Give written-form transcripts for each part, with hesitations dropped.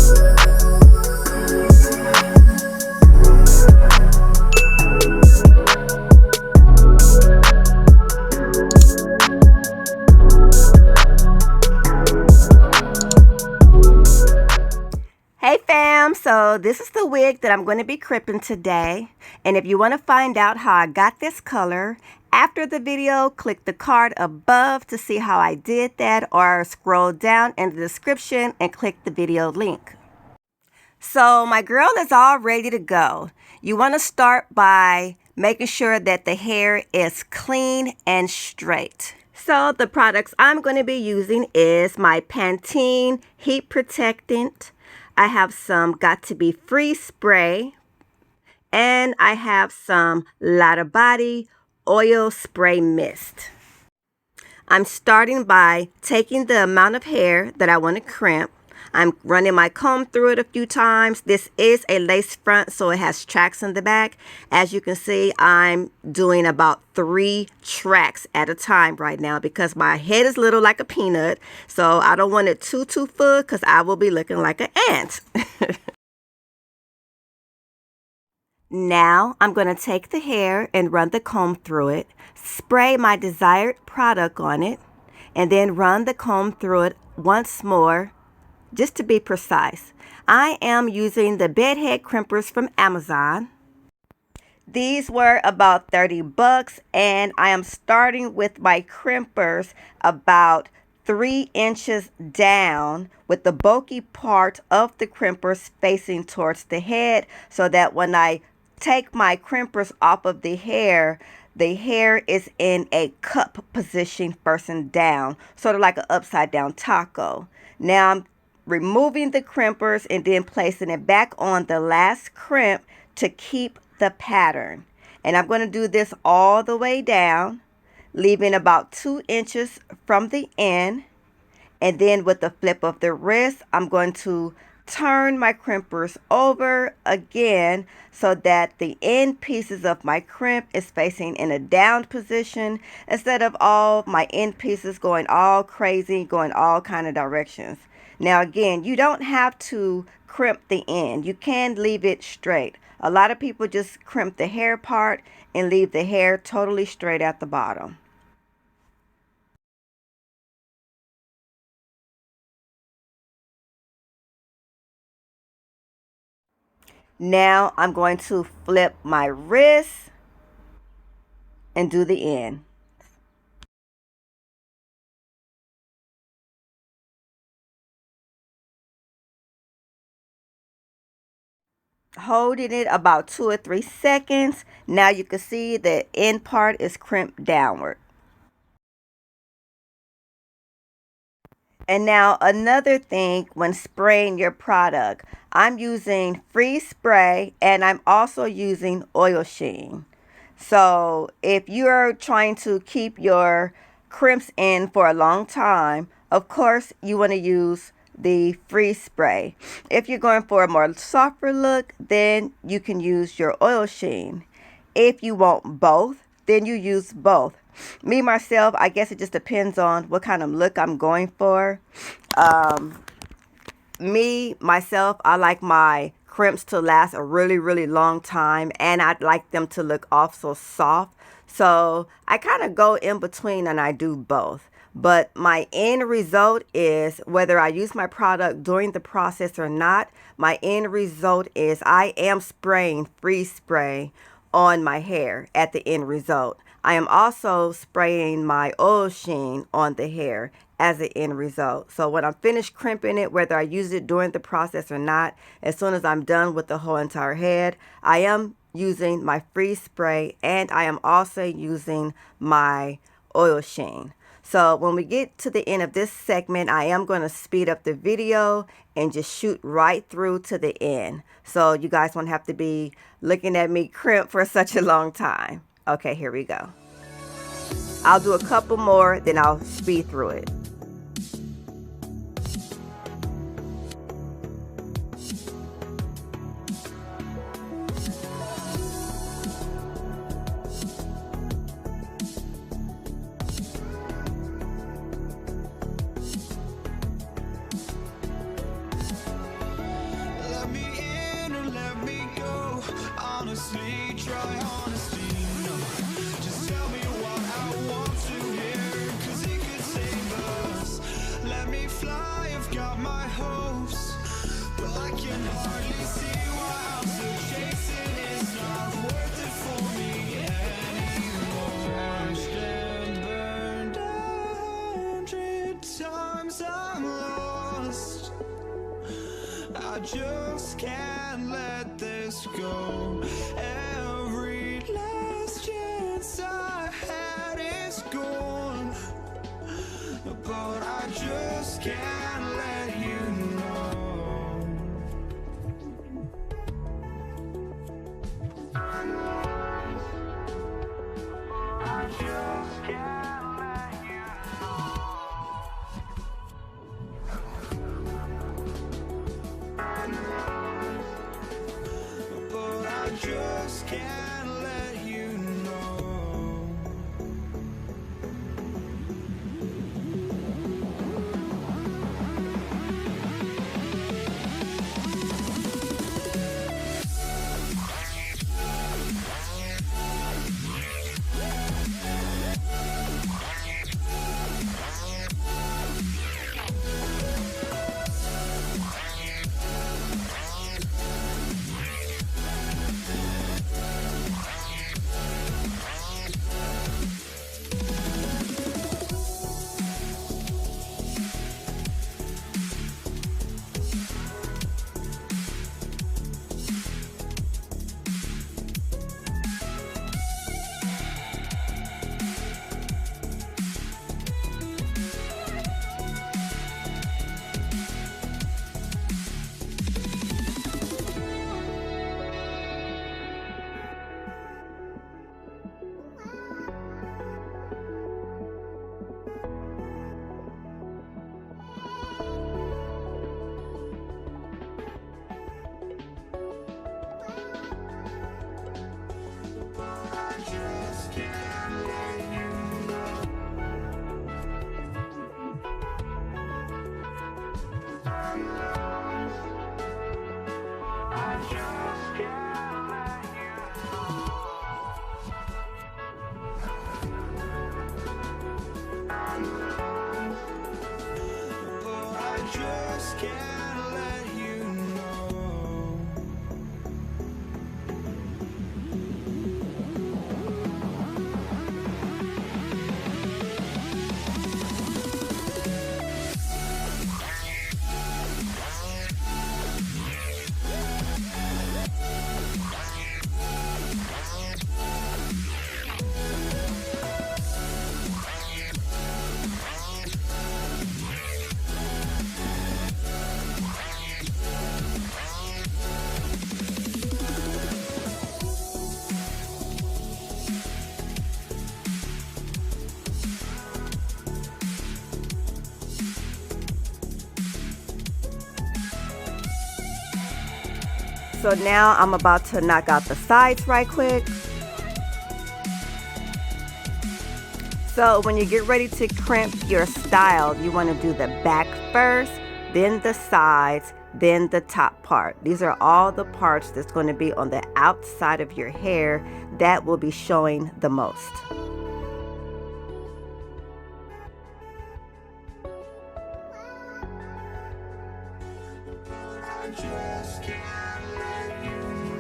Hey fam, so this is the wig that I'm going to be crimping today, and if you want to find out how I got this color, after the video click the card above to see how I did that, or scroll down in the description and click the video link. So my girl is all ready to go. You want to start by making sure that the hair is clean and straight. So the products I'm going to be using is my Pantene Heat Protectant. I have some Got To Be Free spray, and I have some Lotta Body oil spray mist. I'm starting by taking the amount of hair that I want to crimp. I'm running my comb through it a few times. This is a lace front, so it has tracks in the back. As you can see, I'm doing about 3 tracks at a time right now because my head is little like a peanut. So I don't want it too full because I will be looking like an ant. Now I'm going to take the hair and run the comb through it, spray my desired product on it, and then run the comb through it once more. Just to be precise, I am using the bedhead crimpers from Amazon. These were about 30 bucks, and I am starting with my crimpers about 3 inches down with the bulky part of the crimpers facing towards the head, so that when I take my crimpers off of the hair is in a cup position facing down, sort of like an upside down taco. Now I'm removing the crimpers and then placing it back on the last crimp to keep the pattern. And I'm going to do this all the way down, leaving about 2 inches from the end. And then with the flip of the wrist, I'm going to turn my crimpers over again so that the end pieces of my crimp is facing in a down position instead of all my end pieces going all crazy, going all kind of directions. Now again, you don't have to crimp the end. You can leave it straight. A lot of people just crimp the hair part and leave the hair totally straight at the bottom. Now I'm going to flip my wrist and do the end. Holding it about 2 or 3 seconds. Now you can see the end part is crimped downward. And now another thing when spraying your product, I'm using freeze spray and I'm also using oil sheen. So if you're trying to keep your crimps in for a long time, of course you want to use the freeze spray. If you're going for a more softer look, then you can use your oil sheen. If you want both, then you use both. Me myself, I guess it just depends on what kind of look I'm going for. Me myself, I like my crimps to last a really long time, and I'd like them to look also soft. So I kind of go in between and I do both. But my end result is, whether I use my product during the process or not, my end result is I am spraying freeze spray on my hair at the end result. I am also spraying my oil sheen on the hair as the end result. So when I'm finished crimping it, whether I use it during the process or not, as soon as I'm done with the whole entire head, I am using my freeze spray and I am also using my oil sheen. So when we get to the end of this segment, I am going to speed up the video and just shoot right through to the end. So you guys won't have to be looking at me crimp for such a long time. Okay, here we go. I'll do a couple more, then I'll speed through it. honestly, try honesty. No, just tell me what I want to hear, 'cause it could save us. Let me fly, I've got my hopes, but I can hardly see why I'm still chasing. It's not worth it for me anymore. Crashed and burned 100 times, I'm lost. I just can't let this go. Every last chance I had is gone, but I just can't let you know. I just can't let you know. But I just can't let you know. Just can't let you know. So now I'm about to knock out the sides right quick. So when you get ready to crimp your style, you want to do the back first, then the sides, then the top part. These are all the parts that's going to be on the outside of your hair that will be showing the most. I just can't let you know.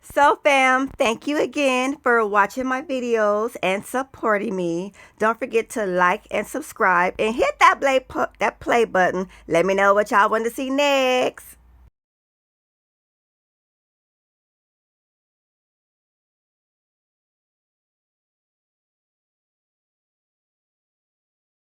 So fam, thank you again for watching my videos and supporting me. Don't forget to like and subscribe and hit that play button. Let me know what y'all want to see next.